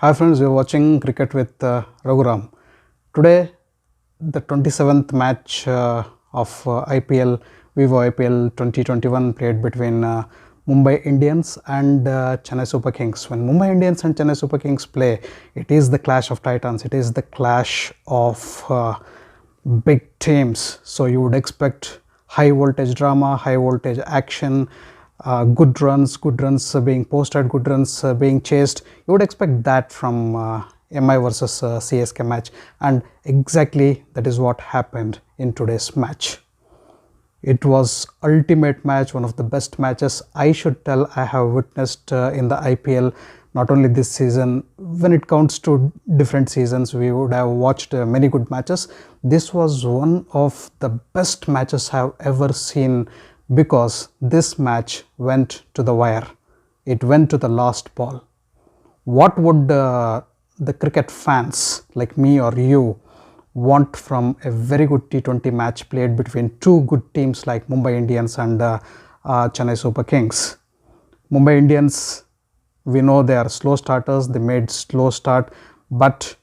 Hi friends, you are watching Cricket with Raghuram. Today, the 27th match of IPL, Vivo IPL 2021 played between Mumbai Indians and Chennai Super Kings. When Mumbai Indians and Chennai Super Kings play, it is the clash of titans. It is the clash of big teams. So you would expect high voltage drama, high voltage action, good runs being posted, good runs being chased. You would expect that from MI versus CSK match, and exactly that is what happened in today's match. It was ultimate match, one of the best matches I should tell I have witnessed in the IPL. Not only this season, when it counts to different seasons, we would have watched many good matches. This was one of the best matches I have ever seen, because this match went to the wire. It went to the last ball. What would the cricket fans like me or you want from a very good T20 match played between two good teams like Mumbai Indians and Chennai Super Kings? Mumbai Indians, we know they are slow starters. They made slow start, but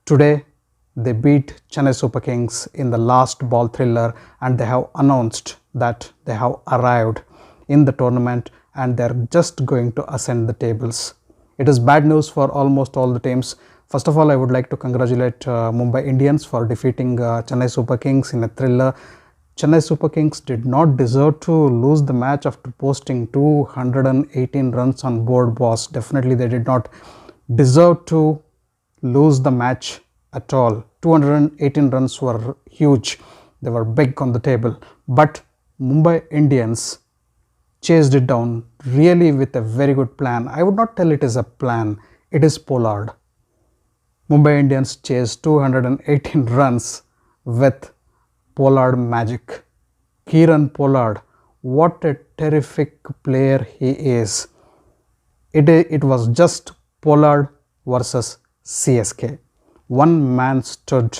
today they beat Chennai Super Kings in the last ball thriller, and they have announced that they have arrived in the tournament and they are just going to ascend the tables. It is bad news for almost all the teams. First of all, I would like to congratulate Mumbai Indians for defeating Chennai Super Kings in a thriller. Chennai Super Kings did not deserve to lose the match after posting 218 runs on board, boss. Definitely they did not deserve to lose the match at all. 218 runs were huge. They were big on the table. But Mumbai Indians chased it down really with a very good plan. I would not tell it is a plan. It is Pollard. Mumbai Indians chased 218 runs with Pollard magic. Kieron Pollard, what a terrific player he is. It was just Pollard versus CSK. One man stood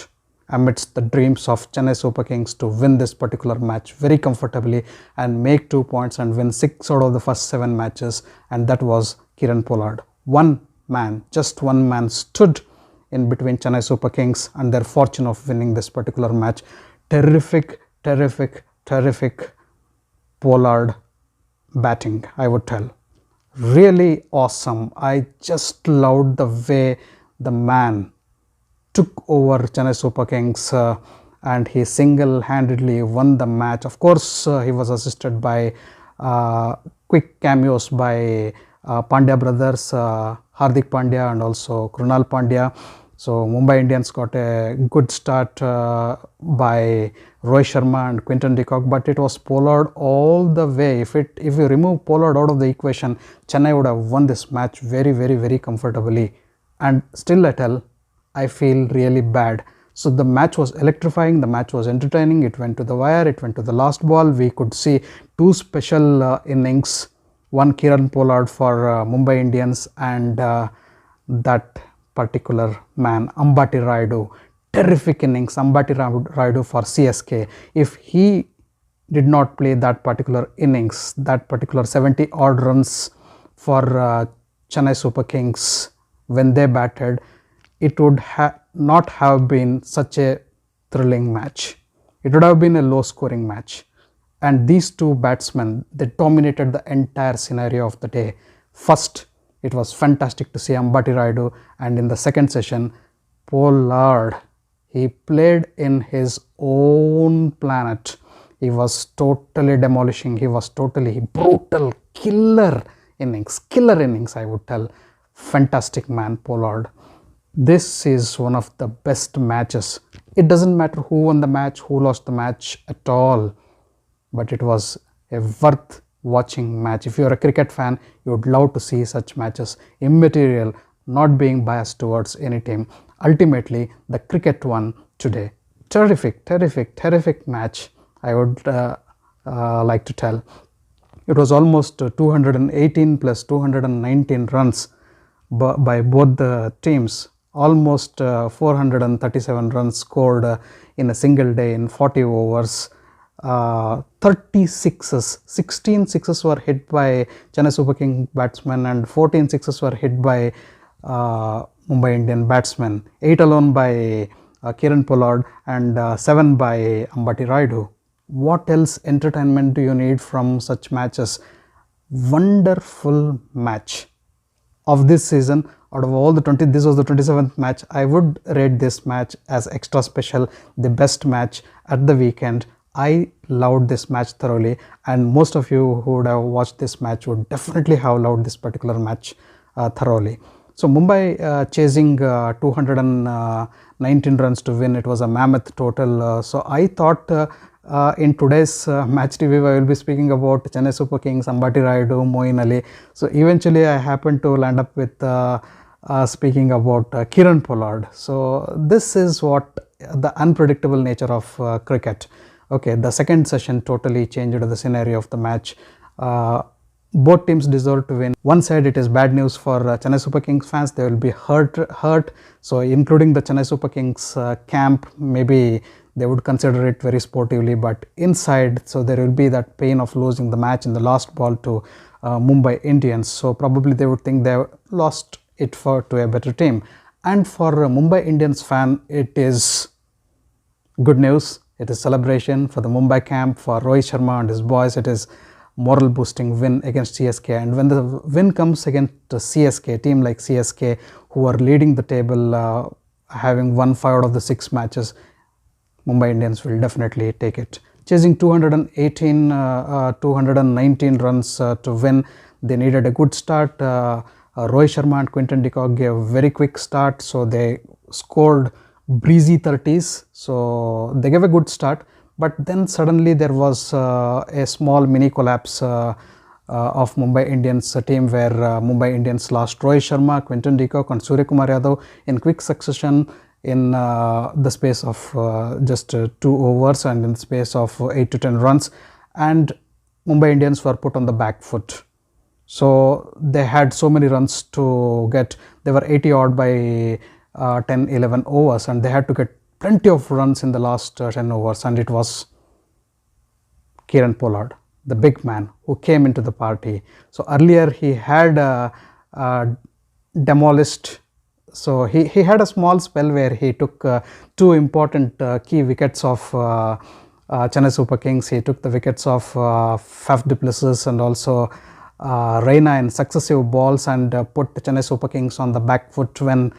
amidst the dreams of Chennai Super Kings to win this particular match very comfortably and make 2 points and win 6 out of the first 7 matches, and that was Kieron Pollard. One man, just one man stood in between Chennai Super Kings and their fortune of winning this particular match. Terrific Pollard batting, I would tell. Really awesome. I just loved the way the man took over Chennai Super Kings and he single-handedly won the match. Of course, he was assisted by quick cameos by Pandya brothers, Hardik Pandya and also Krunal Pandya. So Mumbai Indians got a good start by Rohit Sharma and Quinton de Kock, but it was Pollard all the way. If you remove Pollard out of the equation, Chennai would have won this match very comfortably. And still I tell, I feel really bad. So the match was electrifying, the match was entertaining, it went to the wire, it went to the last ball. We could see two special innings, one Kieron Pollard for Mumbai Indians and that particular man, Ambati Rayudu. Terrific innings, Ambati Rayudu for CSK. If he did not play that particular innings, that particular 70 odd runs for Chennai Super Kings when they batted, it would not have been such a thrilling match. It would have been a low scoring match. And these two batsmen, they dominated the entire scenario of the day. First, it was fantastic to see Ambati Rayudu, and in the second session, Pollard, he played in his own planet. He was totally demolishing. He was totally brutal, killer innings, I would tell. Fantastic man, Pollard. This is one of the best matches. It doesn't matter who won the match, who lost the match at all, but it was a worth watching match. If you're a cricket fan, you would love to see such matches. Immaterial, not being biased towards any team. Ultimately, the cricket won today. Terrific match, I would like to tell. It was almost 218 plus 219 runs by both the teams. Almost 437 runs scored in a single day in 40 overs. 30 sixes, 16 sixes were hit by Chennai Super King batsmen and 14 sixes were hit by Mumbai Indian batsmen, 8 alone by Kieron Pollard and 7 by Ambati Rayudu. What else entertainment do you need from such matches? Wonderful match of this season. Out of all the 20, this was the 27th match. I would rate this match as extra special, the best match at the weekend. I loved this match thoroughly, and most of you who would have watched this match would definitely have loved this particular match thoroughly. So Mumbai chasing 219 runs to win. It was a mammoth total. So I thought in today's match review, I will be speaking about Chennai Super Kings, Ambati Rayudu, Moeen Ali. So eventually I happened to land up with speaking about Kieron Pollard. So this is what the unpredictable nature of cricket. Okay, the second session totally changed the scenario of the match. Both teams deserve to win. One side, it is bad news for Chennai Super Kings fans. They will be hurt. So including the Chennai Super Kings camp, maybe they would consider it very sportively, but inside, so there will be that pain of losing the match in the last ball to Mumbai Indians. So probably they would think they lost it to a better team. And for a Mumbai Indians fan, it is good news. It is celebration for the Mumbai camp, for Rohit Sharma and his boys. It is moral boosting win against CSK, and when the win comes against the CSK, team like CSK who are leading the table, having won 5 out of the 6 matches, Mumbai Indians will definitely take it. Chasing 219 runs to win, they needed a good start. Rohit Sharma and Quinton de Kock gave a very quick start, so they scored breezy 30s, so they gave a good start. But then suddenly there was a small mini collapse of Mumbai Indians team, where Mumbai Indians lost Rohit Sharma, Quinton de Kock and Surya Kumar Yadav in quick succession in the space of just 2 overs and in the space of 8 to 10 runs, and Mumbai Indians were put on the back foot. So they had so many runs to get. They were 80 odd by 10-11 overs, and they had to get plenty of runs in the last 10 overs, and it was Kieron Pollard, the big man, who came into the party. So earlier he had demolished, so he had a small spell where he took 2 important key wickets of Chennai Super Kings. He took the wickets of Faf du Plessis and also Raina in successive balls, and put the Chennai Super Kings on the back foot when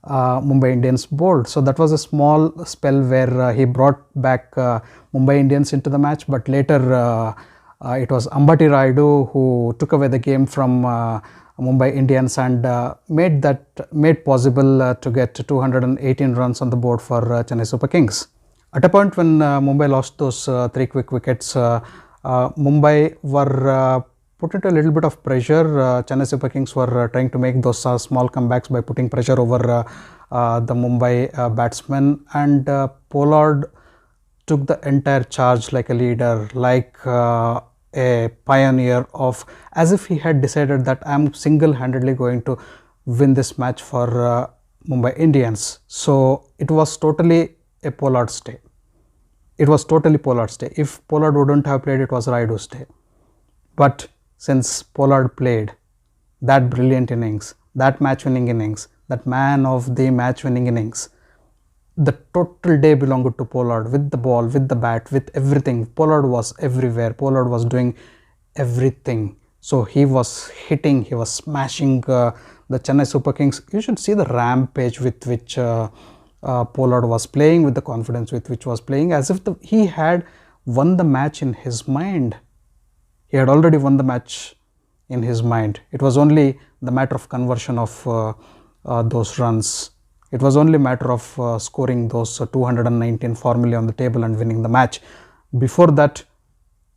Mumbai Indians bowled. So that was a small spell where he brought back Mumbai Indians into the match, but later it was Ambati Rayudu who took away the game from Mumbai Indians and made possible to get 218 runs on the board for Chennai Super Kings. At a point when Mumbai lost those 3 quick wickets, Mumbai were put into a little bit of pressure. Chennai Super Kings were trying to make those small comebacks by putting pressure over the Mumbai batsmen, and Pollard took the entire charge like a leader, like a pioneer, of as if he had decided that I am single-handedly going to win this match for Mumbai Indians. So it was totally a Pollard's day. It was totally Pollard's day. If Pollard wouldn't have played, it was Rayudu's day. But since Pollard played that brilliant innings, that match-winning innings, that man of the match-winning innings, the total day belonged to Pollard, with the ball, with the bat, with everything. Pollard was everywhere. Pollard was doing everything. So he was hitting, he was smashing the Chennai Super Kings. You should see the rampage with which Pollard was playing, with the confidence with which was playing, as if he had won the match in his mind. He had already won the match in his mind. It was only the matter of conversion of those runs. It was only a matter of scoring those 219 formally on the table and winning the match. Before that,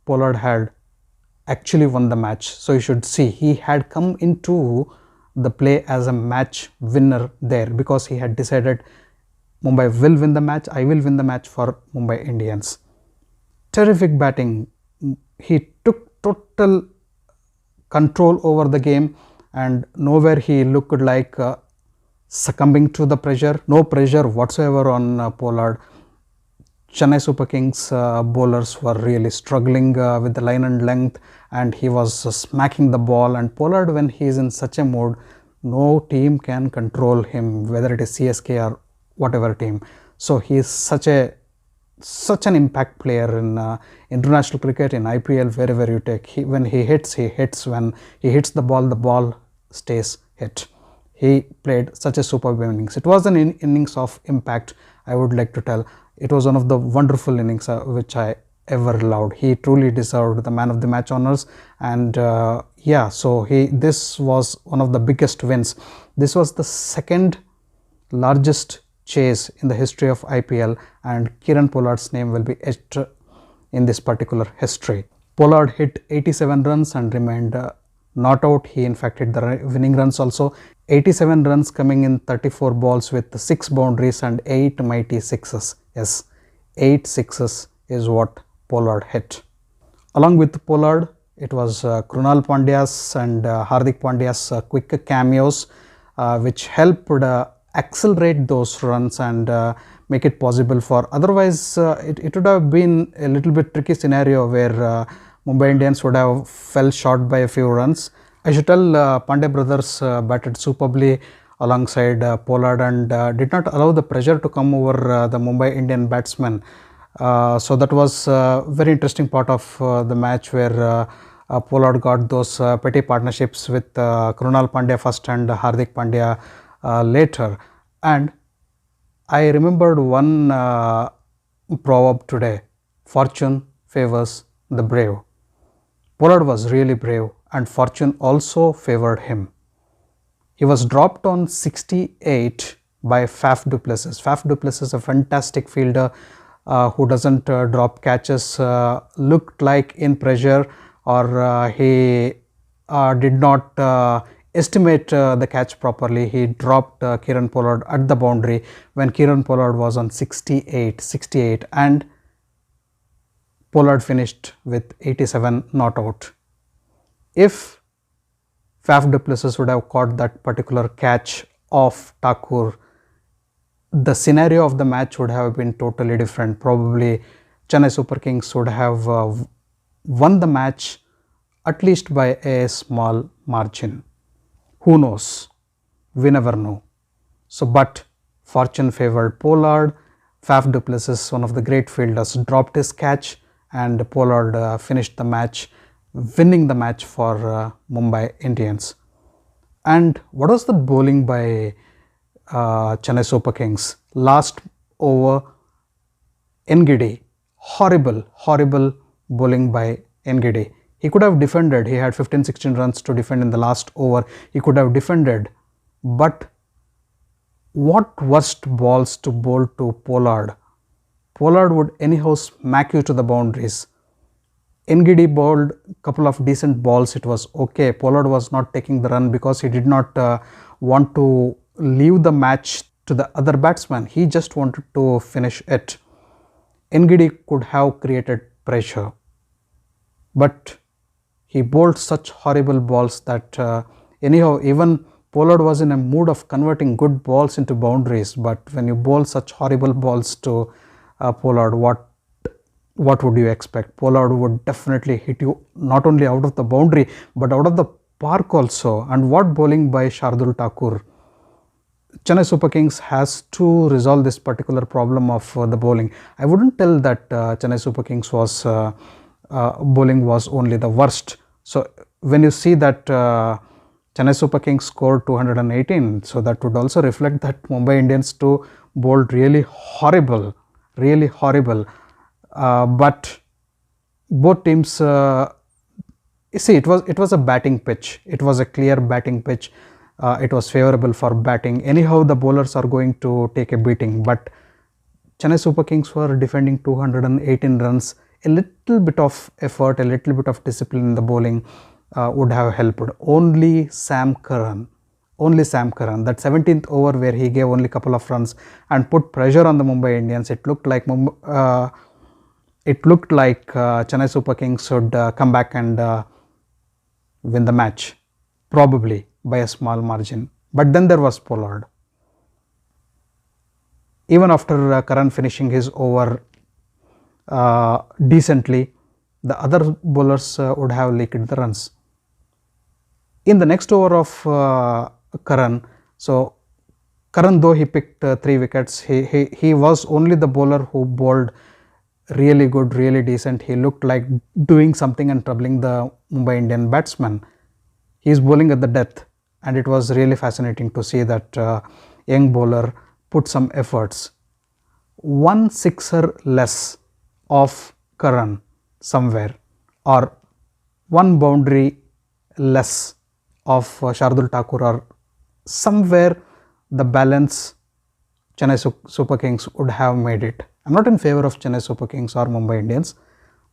Pollard had actually won the match. So you should see, he had come into the play as a match winner there, because he had decided Mumbai will win the match, I will win the match for Mumbai Indians. Terrific batting. He took total control over the game, and nowhere he looked like succumbing to the pressure. No pressure whatsoever on Pollard. Chennai Super Kings bowlers were really struggling with the line and length, and he was smacking the ball. And Pollard, when he is in such a mood, No team can control him, whether it is CSK or whatever team. So he is such an impact player in international cricket, in IPL, wherever you take. When he hits, he hits. When he hits the ball stays hit. He played such a superb innings. It was an innings of impact, I would like to tell. It was one of the wonderful innings which I ever loved. He truly deserved the man of the match honors, and yeah, so this was one of the biggest wins. This was the second largest chase in the history of IPL, and Kieron Pollard's name will be etched in this particular history. Pollard hit 87 runs and remained not out. He in fact hit the winning runs also. 87 runs coming in 34 balls with 6 boundaries and 8 mighty sixes. Yes, 8 sixes is what Pollard hit. Along with Pollard, it was Krunal Pandya's and Hardik Pandya's quick cameos which helped accelerate those runs and make it possible for, otherwise it would have been a little bit tricky scenario where Mumbai Indians would have fell short by a few runs. I should tell Pandya brothers batted superbly alongside Pollard and did not allow the pressure to come over the Mumbai Indian batsmen. So that was a very interesting part of the match where Pollard got those petty partnerships with Krunal Pandya first and Hardik Pandya later. And I remembered one proverb today: fortune favors the brave. Pollard was really brave, and fortune also favored him. He was dropped on 68 by Faf du Plessis. Faf du Plessis, a fantastic fielder who doesn't drop catches, looked like in pressure, or he did not estimate the catch properly. He dropped Kieron Pollard at the boundary when Kieron Pollard was on 68, and Pollard finished with 87 not out. If Faf du Plessis would have caught that particular catch of Thakur, the scenario of the match would have been totally different. Probably Chennai Super Kings would have won the match at least by a small margin. Who knows? We never know. So, but fortune favored Pollard. Faf du Plessis, one of the great fielders, dropped his catch, and Pollard finished the match, winning the match for Mumbai Indians. And what was the bowling by Chennai Super Kings? Last over, Ngidi. Horrible bowling by Ngidi. He could have defended. He had 15-16 runs to defend in the last over. He could have defended. But what worst balls to bowl to Pollard? Pollard would anyhow smack you to the boundaries. Ngidi bowled a couple of decent balls. It was okay. Pollard was not taking the run because he did not want to leave the match to the other batsman. He just wanted to finish it. Ngidi could have created pressure, but he bowled such horrible balls that anyhow, even Pollard was in a mood of converting good balls into boundaries. But when you bowl such horrible balls to Pollard, what would you expect? Pollard would definitely hit you not only out of the boundary but out of the park also. And what bowling by Shardul Thakur! Chennai Super Kings has to resolve this particular problem of the bowling. I wouldn't tell that Chennai Super Kings was bowling was only the worst. So when you see that Chennai Super Kings scored 218, so that would also reflect that Mumbai Indians too bowled really horrible. But both teams, you see, it was a batting pitch. It was a clear batting pitch. It was favorable for batting. Anyhow, the bowlers are going to take a beating. But Chennai Super Kings were defending 218 runs. A little bit of effort, a little bit of discipline in the bowling would have helped. Only Sam Curran, that 17th over where he gave only a couple of runs and put pressure on the Mumbai Indians. It looked like Chennai Super Kings should come back and win the match, probably by a small margin. But then there was Pollard. Even after Curran finishing his over decently, the other bowlers would have leaked the runs. In the next over of Karan. So Karan, though he picked 3 wickets, he was only the bowler who bowled really good, really decent. He looked like doing something and troubling the Mumbai Indian batsman. He is bowling at the death, and it was really fascinating to see that young bowler put some efforts. One sixer less of Karan somewhere, or one boundary less of Shardul Thakur, or somewhere the balance Chennai Super Kings would have made it. I'm not in favor of Chennai Super Kings or Mumbai Indians,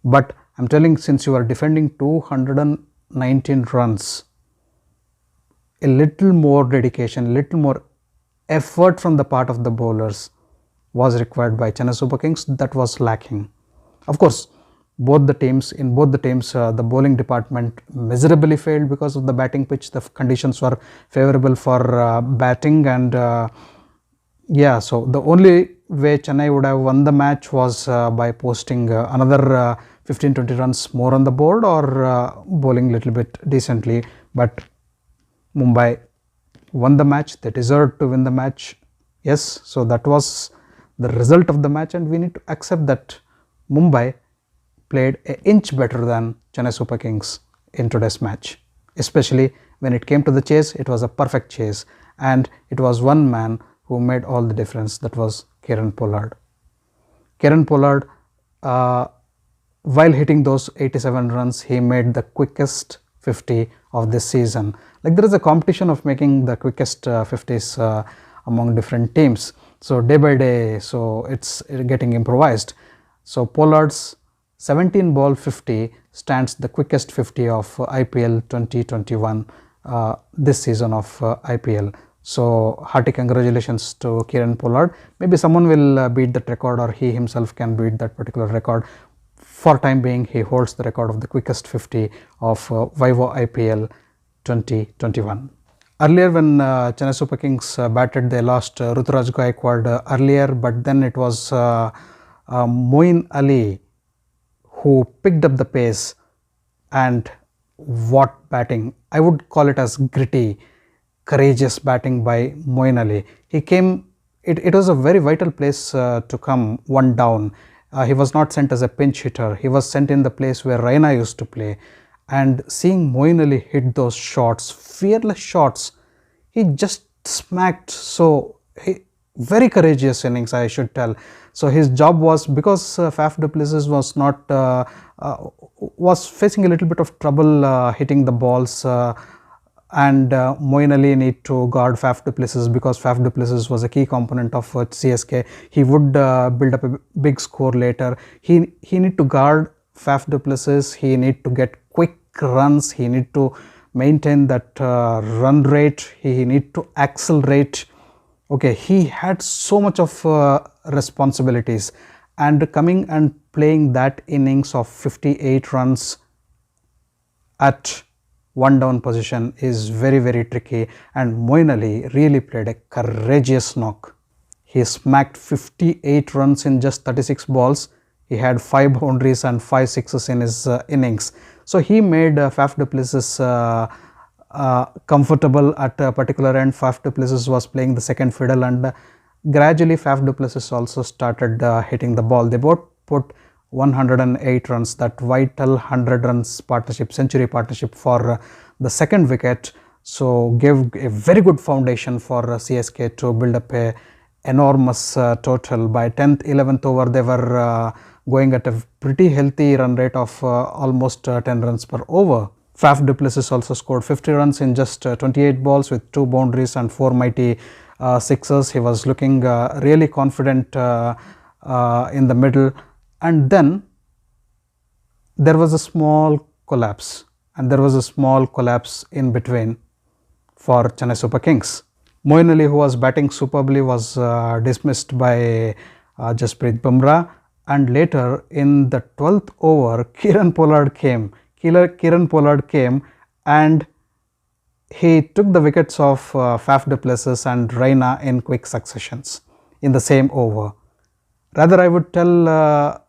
but I'm telling, since you are defending 219 runs, a little more dedication, little more effort from the part of the bowlers was required by Chennai Super Kings. That was lacking. Of course, in both the teams, the bowling department miserably failed because of the batting pitch. The conditions were favorable for batting, and yeah, so the only way Chennai would have won the match was by posting another 15-20 runs more on the board, or bowling little bit decently. But Mumbai won the match. They deserved to win the match. Yes, so that was the result of the match, and we need to accept that Mumbai played an inch better than Chennai Super Kings in today's match. Especially when it came to the chase, it was a perfect chase, and it was one man who made all the difference. That was Kieron Pollard. Kieron Pollard, while hitting those 87 runs, he made the quickest 50 of this season. Like, there is a competition of making the quickest 50s among different teams. So day by day, so it's getting improvised. So Pollard's 17 ball 50 stands the quickest 50 of IPL 2021 this season of IPL. So hearty congratulations to Kieron Pollard. Maybe someone will beat that record, or he himself can beat that particular record. For time being, he holds the record of the quickest 50 of Vivo IPL 2021. Earlier, when Chennai Super Kings batted, they lost Ruturaj Gaikwad earlier, but then it was Moeen Ali who picked up the pace, and what batting! I would call it as gritty, courageous batting by Moeen Ali. He came, it was a very vital place to come one down. He was not sent as a pinch hitter. He was sent in the place where Raina used to play. And seeing Moeen Ali hit those shots, fearless shots, he just smacked. So very courageous innings, I should tell. So his job was, because Faf du Plessis was not was facing a little bit of trouble hitting the balls, and Moeen Ali need to guard Faf du Plessis, because Faf du Plessis was a key component of CSK. He would build up a big score later. He need to guard Faf du Plessis. He need to get quick runs. He need to maintain that run rate. He need to accelerate. Okay, he had so much of responsibilities, and coming and playing that innings of 58 runs at one down position is very, very tricky, and Moeen Ali really played a courageous knock. He smacked 58 runs in just 36 balls. He had 5 boundaries and 5 sixes in his innings. So he made Faf du Plessis comfortable at a particular end. Faf du Plessis was playing the second fiddle, and gradually Faf du Plessis also started hitting the ball. They both put 108 runs, that vital 100 runs partnership, century partnership for the second wicket. So gave a very good foundation for CSK to build up a enormous total. By 10th, 11th over, they were going at a pretty healthy run rate of almost 10 runs per over. Faf du Plessis also scored 50 runs in just 28 balls with 2 boundaries and 4 mighty sixes. He was looking really confident in the middle, and then there was a small collapse, and there was a small collapse in between for Chennai Super Kings. Moeen Ali, who was batting superbly, was dismissed by Jasprit Bumrah, and later in the 12th over, Kieron Pollard came. Kieron Pollard came, and he took the wickets of Faf du Plessis and Raina in quick successions in the same over. Rather, I would tell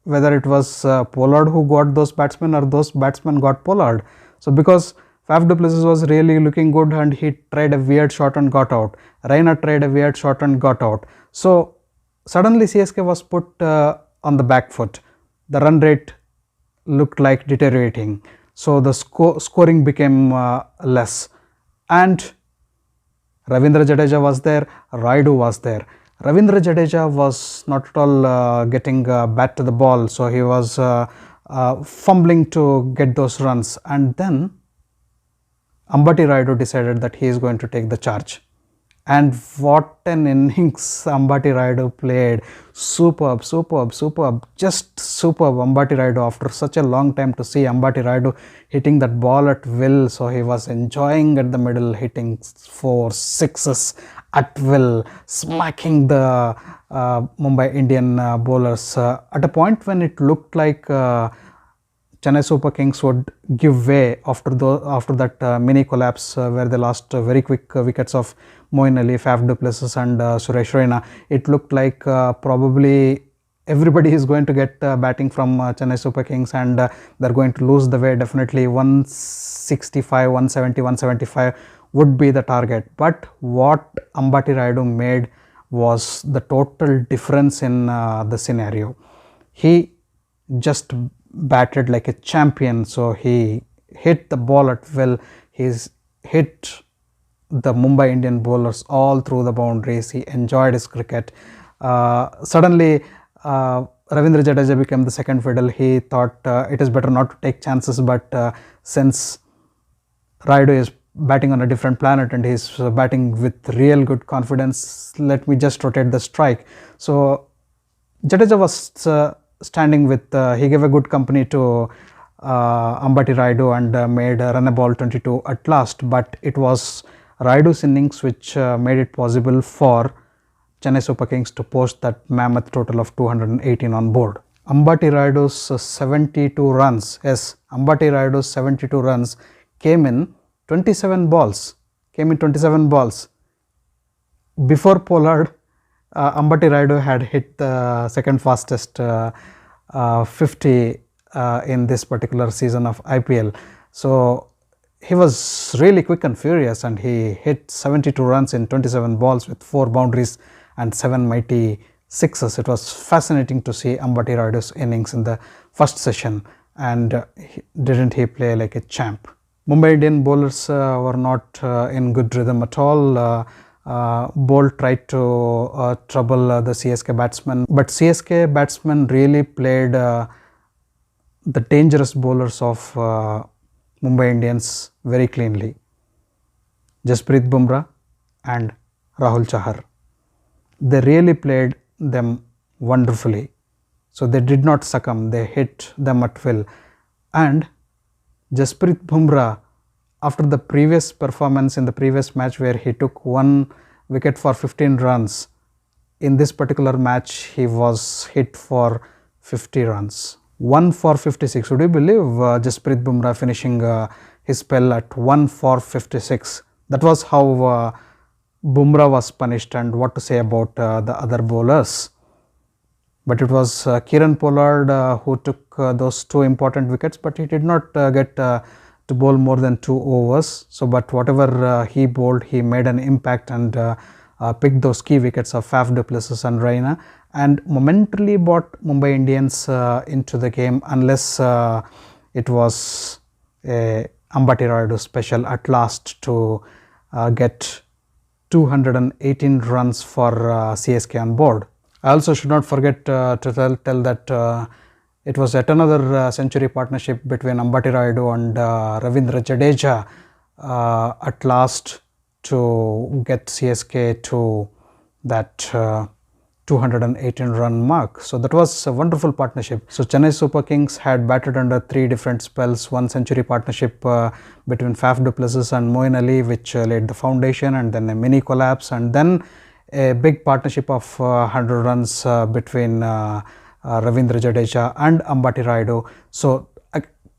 whether it was Pollard who got those batsmen, or those batsmen got Pollard. So because Faf du Plessis was really looking good and he tried a weird shot and got out. Raina tried a weird shot and got out. So suddenly CSK was put on the back foot. The run rate looked like deteriorating. So the scoring became less. And Ravindra Jadeja was there, Rayudu was there. Ravindra Jadeja was not at all getting bat to the ball, so he was fumbling to get those runs. And then Ambati Rayudu decided that he is going to take the charge. And what an innings Ambati Rayudu played. Superb, superb, superb, just superb Ambati Rayudu. After such a long time to see Ambati Rayudu hitting that ball at will. So he was enjoying at the middle, hitting 4 sixes at will, smacking the Mumbai Indian bowlers. At a point when it looked like Chennai Super Kings would give way after that mini collapse where they lost very quick wickets of Moeen Ali, Faf du Plessis and Suresh Raina. It looked like probably everybody is going to get batting from Chennai Super Kings and they're going to lose the way. Definitely 165, 170, 175 would be the target. But what Ambati Rayudu made was the total difference in the scenario. He just batted like a champion, so he hit the ball at will. He's hit the Mumbai Indian bowlers all through the boundaries. He enjoyed his cricket. Suddenly Ravindra Jadeja became the second fiddle. He thought it is better not to take chances, but since Rayudu is batting on a different planet and he's batting with real good confidence, let me just rotate the strike. So Jadeja was standing with, he gave a good company to Ambati Rayudu and made a run a ball 22 at last, but it was Rayudu's innings which made it possible for Chennai Super Kings to post that mammoth total of 218 on board. Ambati Rayudu's 72 runs, yes, Ambati Rayudu's 72 runs came in 27 balls, Before Pollard, Ambati Rayudu had hit the second fastest 50 in this particular season of IPL. So he was really quick and furious and he hit 72 runs in 27 balls with 4 boundaries and 7 mighty sixes. It was fascinating to see Ambati Rayudu's innings in the first session, and didn't he play like a champ. Mumbai Indian bowlers were not in good rhythm at all. Bolt tried to trouble the CSK batsmen, but CSK batsmen really played the dangerous bowlers of Mumbai Indians very cleanly. Jasprit Bumrah and Rahul Chahar. They really played them wonderfully. So they did not succumb, they hit them at will. And Jasprit Bumrah, after the previous performance in the previous match where he took 1 wicket for 15 runs, in this particular match he was hit for 50 runs. 1 for 56. Would you believe Jasprit Bumrah finishing his spell at 1 for 56? That was how Bumrah was punished, and what to say about the other bowlers. But it was Kieron Pollard who took those 2 important wickets, but he did not get to bowl more than 2 overs. So, but whatever he bowled, he made an impact and picked those key wickets of Faf du Plessis and Raina, and momentarily brought Mumbai Indians into the game, unless it was a Ambati Rayudu special at last to get 218 runs for CSK on board. I also should not forget to tell that it was yet another century partnership between Ambati Rayudu and Ravindra Jadeja at last to get CSK to that 218 run mark. So that was a wonderful partnership. So Chennai Super Kings had batted under 3 different spells, 1 century partnership between Faf du Plessis and Moeen Ali, which laid the foundation, and then a mini collapse, and then a big partnership of 100 runs between Ravindra Jadeja and Ambati Rayudu. So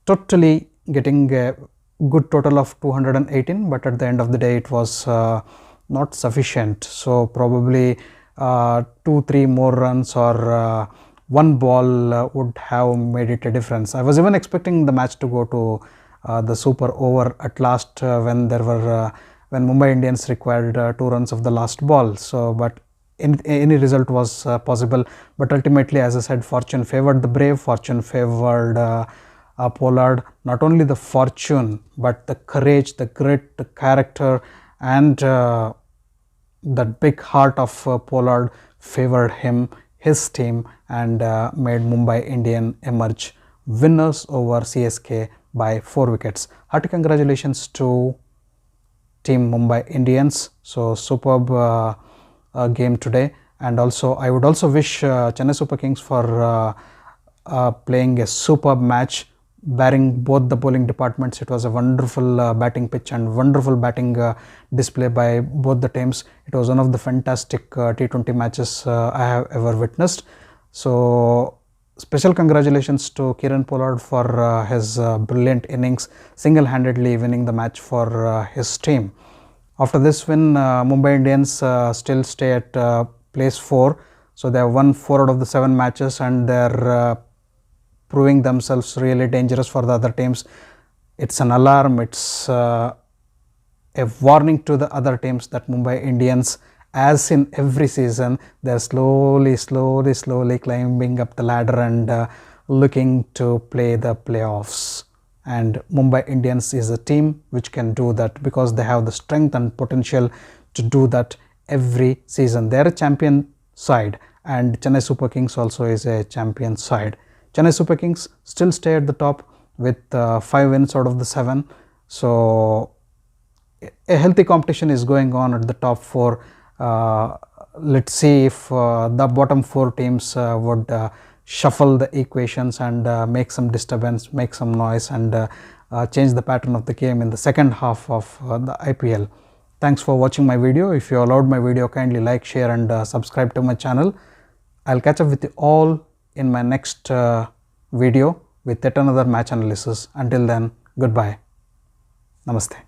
totally getting a good total of 218, but at the end of the day it was not sufficient. So probably 2-3 more runs or 1 ball would have made it a difference. I was even expecting the match to go to the super over at last when when Mumbai Indians required 2 runs of the last ball. So, but any result was possible. But ultimately, as I said, fortune favored the brave. Fortune favored Pollard. Not only the fortune, but the courage, the grit, the character, and that big heart of Pollard favored him, his team, and made Mumbai Indian emerge winners over CSK by 4 wickets. Hearty congratulations to Team Mumbai Indians. So superb game today, and also I would also wish Chennai Super Kings for playing a superb match, barring both the bowling departments. It was a wonderful batting pitch and wonderful batting display by both the teams. It was one of the fantastic T20 matches I have ever witnessed. So special congratulations to Kieron Pollard for his brilliant innings, single-handedly winning the match for his team. After this win, Mumbai Indians still stay at place 4. So they have won 4 out of the 7 matches, and they're proving themselves really dangerous for the other teams. It's an alarm, it's a warning to the other teams that Mumbai Indians, as in every season, they're slowly climbing up the ladder and looking to play the playoffs. And Mumbai Indians is a team which can do that because they have the strength and potential to do that every season. They're a champion side, and Chennai Super Kings also is a champion side. Chennai Super Kings still stay at the top with 5 wins out of the 7. So a healthy competition is going on at the top 4. Let's see if the bottom 4 teams would shuffle the equations and make some disturbance, make some noise, and change the pattern of the game in the second half of the IPL. Thanks for watching my video. If you allowed my video, kindly like, share, and subscribe to my channel. I'll catch up with you all in my next video with yet another match analysis. Until then, goodbye. Namaste.